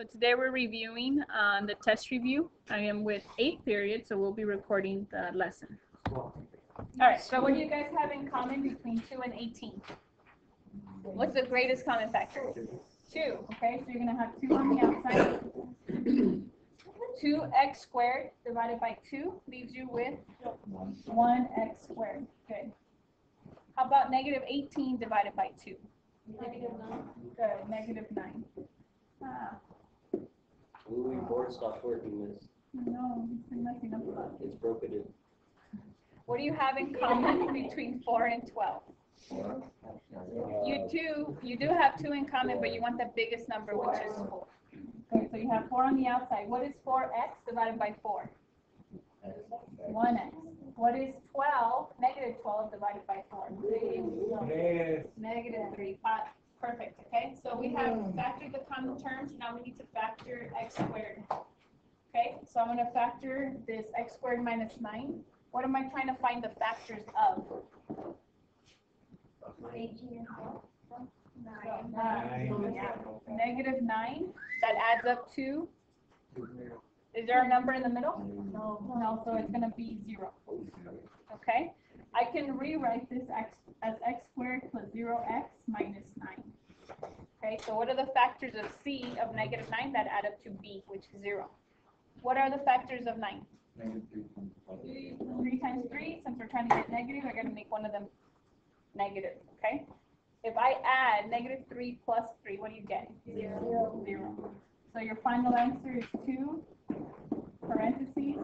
So today we're reviewing the test review. I am with 8th period, so we'll be recording the lesson. All right, so what do you guys have in common between 2 and 18? What's the greatest common factor? 2, okay, so you're going to have 2 on the outside. 2x squared divided by 2 leaves you with 1x squared. Good. How about negative 18 divided by 2? Negative 9. Good, negative 9. Moving board stopped working, miss. No, it's messing up a lot. It's broken it. What do you have in common between 4 and 12? You do have 2 in common, but you want the biggest number, which is 4. Okay, so you have 4 on the outside. What is 4x divided by 4? 1x. What is 12, negative 12 divided by 4? Negative 3. Perfect, okay? So we have factored the common terms. Now we need to factor x squared. Okay, so I'm going to factor this x squared minus 9. What am I trying to find the factors of? 9. Yeah. Negative 9. That adds up to? Is there a number in the middle? No, so it's going to be 0. Okay? I can rewrite this as x squared plus 0x minus 9. Okay, so what are the factors of c of negative 9 that add up to b, which is 0? What are the factors of 9? 3 times 3. Since we're trying to get negative, I got to make one of them negative. Okay? If I add negative 3 plus 3, what do you get? 0. So your final answer is 2, parentheses,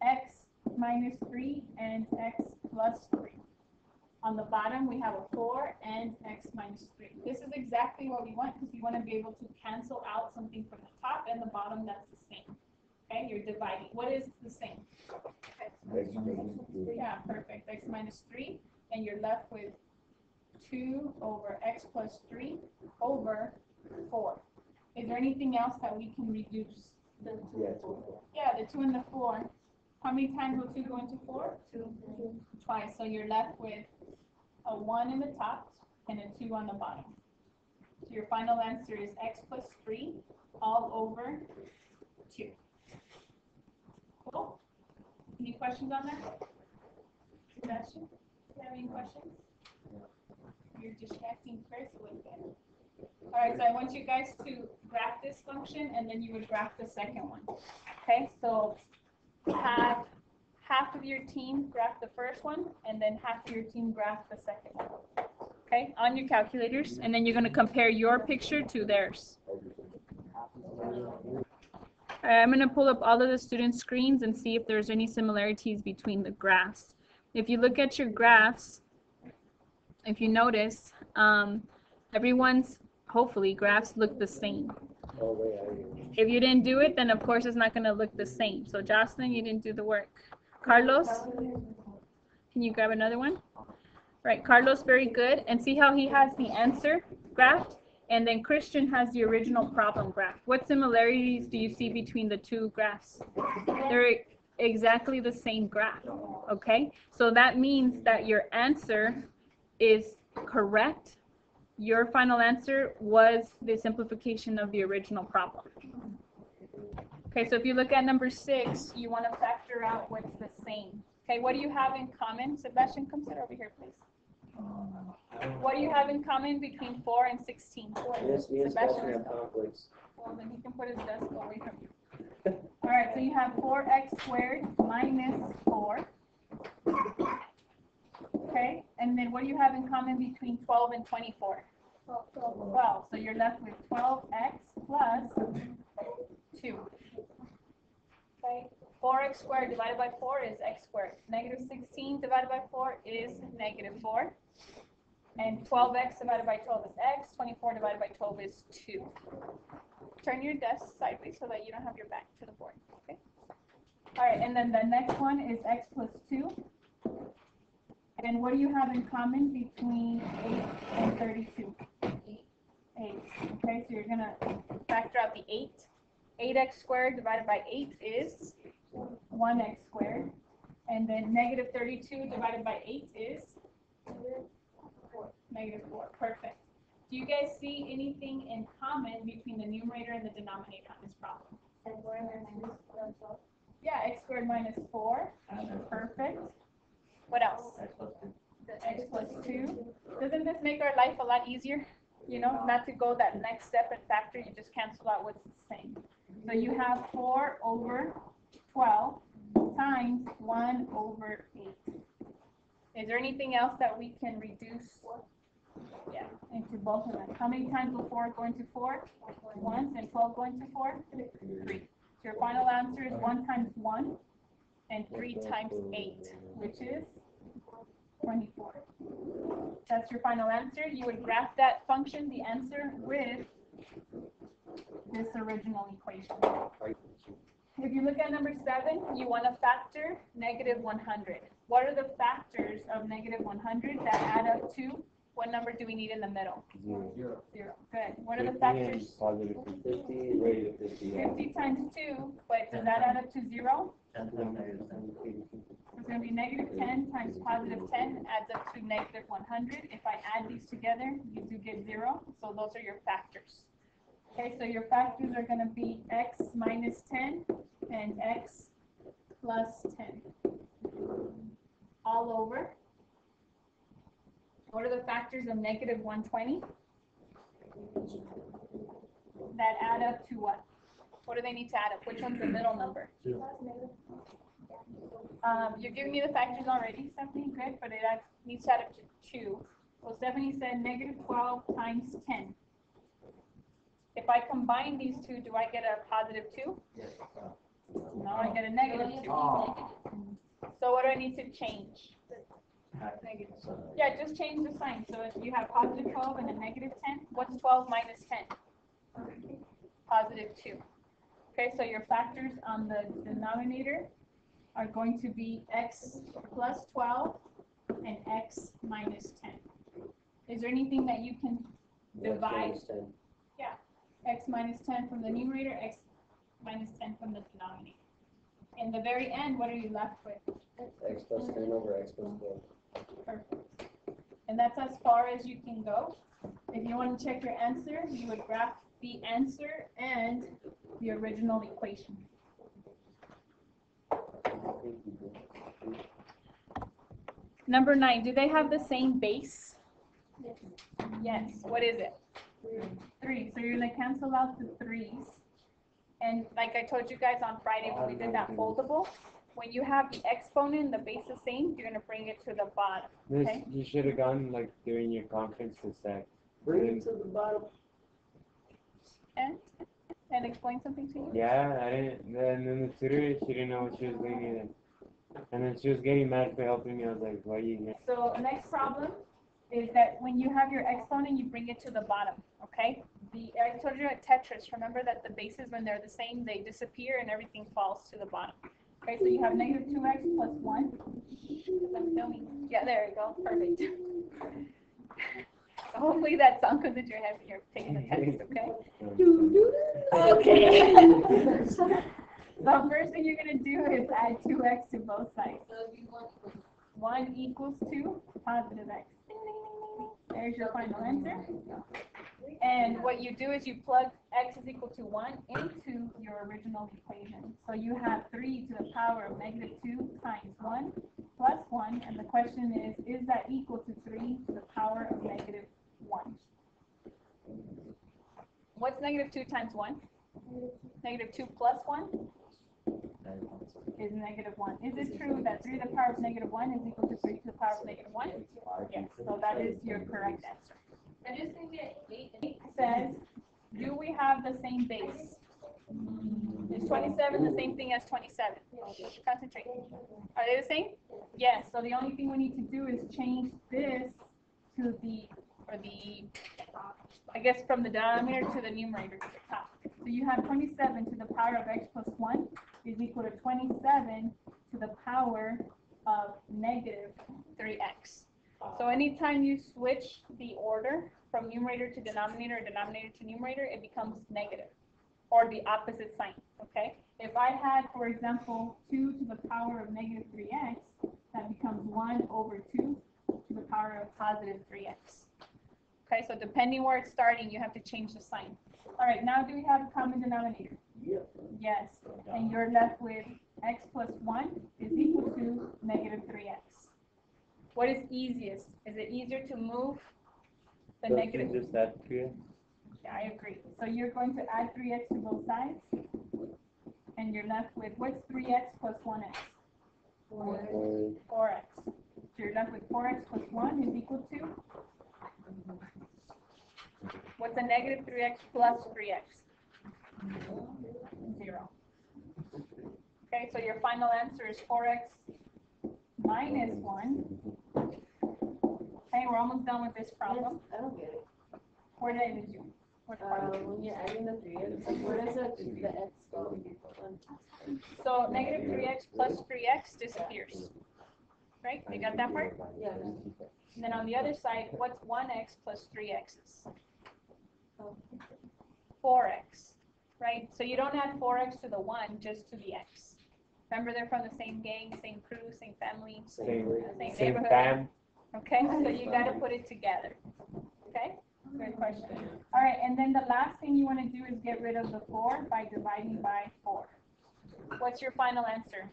x minus 3 and x plus 3. On the bottom, we have a 4 and x minus 3. This is exactly what we want because you want to be able to cancel out something from the top and the bottom that's the same. Okay, you're dividing. What is the same? Yeah, perfect. X minus 3. And you're left with 2 over x plus 3 over 4. Is there anything else that we can reduce? Yeah, the 2 and the 4. How many times will 2 go into 4? 2. Twice. So you're left with a 1 in the top and a 2 on the bottom. So your final answer is x plus 3 all over 2. Cool? Any questions on that? Sebastian, do you have any questions? You're distracting Chris with it. All right, so I want you guys to graph this function, and then you would graph the second one. Okay, so have half of your team graph the first one, and then half of your team graph the second one. Okay, on your calculators, and then you're going to compare your picture to theirs. All right, I'm going to pull up all of the students' screens and see if there's any similarities between the graphs. If you look at your graphs, if you notice, everyone's, hopefully, graphs look the same. If you didn't do it, then of course it's not going to look the same. So Jocelyn, you didn't do the work. Carlos, can you grab another one? Right, Carlos, very good. And see how he has the answer graphed? And then Christian has the original problem graph. What similarities do you see between the two graphs? They're exactly the same graph, okay? So that means that your answer is correct. Your final answer was the simplification of the original problem. Okay, so if you look at number 6, you want to factor out what's the same. Okay, what do you have in common? Sebastian, come sit over here, please. What do you have in common between 4 and 16? Yes, me and Sebastian have conflicts. Well, then he can put his desk away from you. All right, so you have 4x squared minus 4. Okay, and then what do you have in common between 12 and 24? 12. So you're left with 12x plus 2. Okay, 4x squared divided by 4 is x squared. Negative 16 divided by 4 is negative 4. And 12x divided by 12 is x. 24 divided by 12 is 2. Turn your desk sideways so that you don't have your back to the board. Okay. All right, and then the next one is x plus 2. And what do you have in common between 8 and 32? 8. Okay, so you're going to factor out the 8. 8x squared divided by 8 is 1x squared. And then negative 32 divided by 8 is negative 4. Perfect. Do you guys see anything in common between the numerator and the denominator on this problem? Yeah, x squared minus 4. Perfect. What else? X plus 2. Doesn't this make our life a lot easier? You know, not to go that next step and factor, you just cancel out what's the same. So you have 4 over 12 times 1 over 8. Is there anything else that we can reduce? Yeah, into both of them. How many times will 4 go into 4? Once, and 12 go into 4? 3. So your final answer is 1 times 1 and 3 times 8, which is 24. That's your final answer. You would graph that function, the answer, with this original equation. If you look at number 7, you want to factor negative 100. What are the factors of negative 100 that add up to? What number do we need in the middle? 0. 0. Good. What are the factors? 50, rated 50. 50 times 2, but does that add up to 0? So it's going to be negative 10 times positive 10 adds up to negative 100. If I add these together, you do get 0. So those are your factors. Okay, so your factors are going to be x minus 10 and x plus 10. All over. What are the factors of negative 120? That add up to what? What do they need to add up? Which one's the middle number? You're giving me the factors already, Stephanie, good, but it needs to add up to 2. Well, Stephanie said negative 12 times 10. If I combine these two, do I get a positive 2? Yes. No, I get a negative 2. So what do I need to change? Negative. Yeah, just change the sign. So if you have positive 12 and a negative 10, what's 12 minus 10? Positive 2. Okay, so your factors on the denominator are going to be x plus 12 and x minus 10. Is there anything that you can divide? Yeah, x minus 10 from the numerator, x minus 10 from the denominator. In the very end, what are you left with? X plus 10 over x plus 12. Perfect. And that's as far as you can go. If you want to check your answer, you would graph the answer and the original equation. Number 9, do they have the same base? Yes. What is it? 3. So you're going to cancel out the 3's. And like I told you guys on Friday when we did that foldable, when you have the exponent, the base the same, you're going to bring it to the bottom. Okay? You should have gone like during your conference to say. Bring it to the bottom. And explain something to you? Yeah, I didn't. And then the tutor, she didn't know what she was doing either. And then she was getting mad for helping me. I was like, why are you here? So next problem is that when you have your exponent, you bring it to the bottom, okay? I told you at Tetris, remember that the bases, when they're the same, they disappear and everything falls to the bottom. Okay, so you have negative 2x plus 1. I'm filming. Yeah, there you go. Perfect. Hopefully that sound comes into your head when you're taking the test, okay? Okay. The first thing you're going to do is add 2x to both sides. 1 equals 2, positive x. There's your final answer. And what you do is you plug x is equal to 1 into your original equation. So you have 3 to the power of negative 2 times 1 plus 1. And the question is that equal to 3 to the power of negative 1? What's negative 2 times 1? Negative 2 plus 1 is negative 1. Is it true that 3 to the power of negative 1 is equal to 3 to the power of negative 1? Yes, so that is your correct answer. It says, do we have the same base? Is 27 the same thing as 27? Concentrate. Are they the same? Yes, so the only thing we need to do is change this to I guess from the denominator to the numerator to the top. So you have 27 to the power of x plus 1 is equal to 27 to the power of negative 3x. So anytime you switch the order from numerator to denominator or denominator to numerator, it becomes negative, or the opposite sign, okay? If I had, for example, 2 to the power of negative 3x, that becomes 1 over 2 to the power of positive 3x. Okay, so depending where it's starting, you have to change the sign. All right, now do we have a common denominator? Yep. Yes, and you're left with x plus 1 is equal to negative 3x. What is easiest? Is it easier to move the So negative? you just add 3x. Yeah, I agree. So you're going to add 3x to both sides, and you're left with, what's 3x plus 1x? 4x. So you're left with 4x plus 1 is equal to? What's a negative 3x plus 3x? 0. Okay, so your final answer is 4x minus 1. Okay, we're almost done with this problem. I don't get it. Where did I lose you? What part? When you're adding the 3x, where does the x go? So negative 3x plus 3x disappears. Right? You got that part? Yeah. And then on the other side, what's 1x plus 3x's? 4x. Right? So you don't add 4x to the 1, just to the x. Remember, they're from the same gang, same crew, same family, Same same same neighborhood. fam. Okay? So you got to put it together. Okay? Good question. All right, and then the last thing you want to do is get rid of the 4 by dividing by 4. What's your final answer?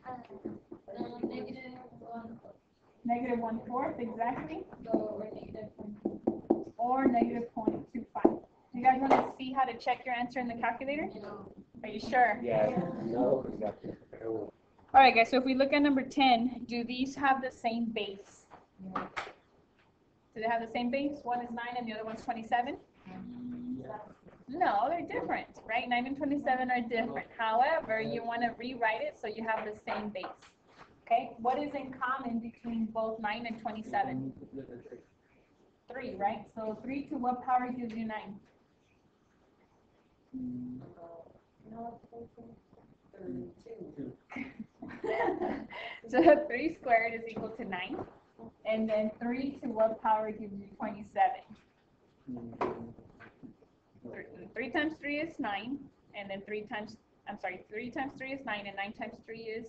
Negative 1/4, exactly. Or negative 0.25. You guys want to see how to check your answer in the calculator? Are you sure? Yeah. No, exactly. All right, guys, so if we look at number 10, do these have the same base? Do they have the same base? One is 9 and the other one's 27? No, they're different, right? 9 and 27 are different. However, you want to rewrite it so you have the same base. Okay, what is in common between both 9 and 27? 3, right? So 3 to what power gives you 9? So 3 squared is equal to 9. And then 3 to what power gives you 27? 3 times 3 is 9. And then 3 times 3 is 9, and 9 times 3 is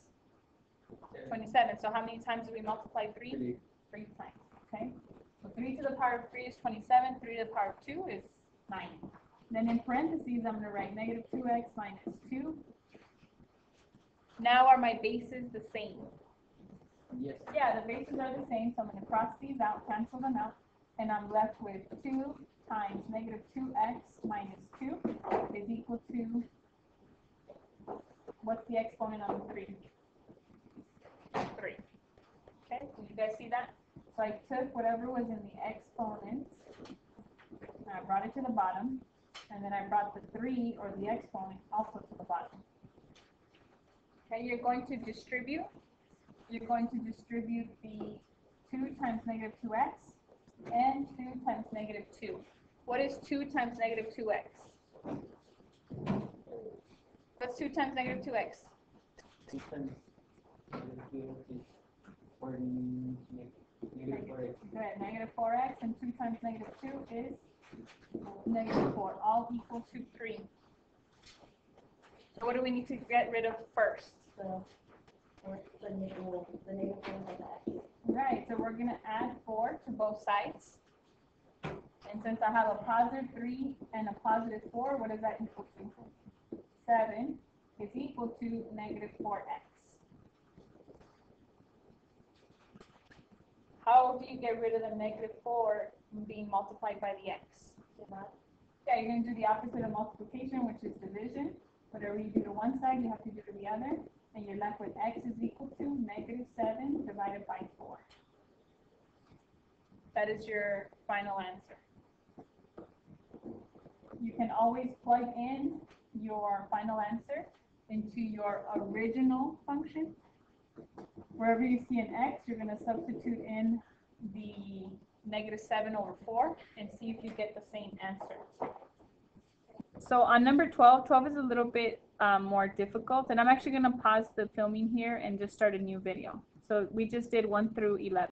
27. So how many times do we multiply 3? 3 times, okay? So 3 to the power of 3 is 27. 3 to the power of 2 is 9. Then in parentheses, I'm going to write negative 2x minus 2. Now are my bases the same? Yes. Yeah, the bases are the same, so I'm going to cross these out, cancel them out, and I'm left with 2 times negative 2x minus 2 is equal to, what's the exponent of the 3? 3. Okay, did you guys see that? So I took whatever was in the exponent, and I brought it to the bottom, and then I brought the 3, or the exponent, also to the bottom. Okay, you're going to distribute. You're going to distribute the 2 times negative 2x and 2 times negative 2. What is 2 times negative 2x? What's 2 times negative 2x? Good, negative 4x, and 2 times negative 2 is negative 4, all equal to 3. So what do we need to get rid of first? The negative 1 by the x. Right, so we're going to add 4 to both sides. And since I have a positive 3 and a positive 4, what does that equal to? 7 is equal to negative 4x. How do you get rid of the negative 4 being multiplied by the x? Yeah, you're going to do the opposite of multiplication, which is division. Whatever you do to one side, you have to do to the other. And you're left with x is equal to negative 7 divided by 4. That is your final answer. You can always plug in your final answer into your original function. Wherever you see an x, you're going to substitute in the negative 7 over 4 and see if you get the same answer. So on number 12, 12 is a little bit more difficult, and I'm actually going to pause the filming here and just start a new video. So we just did 1 through 11.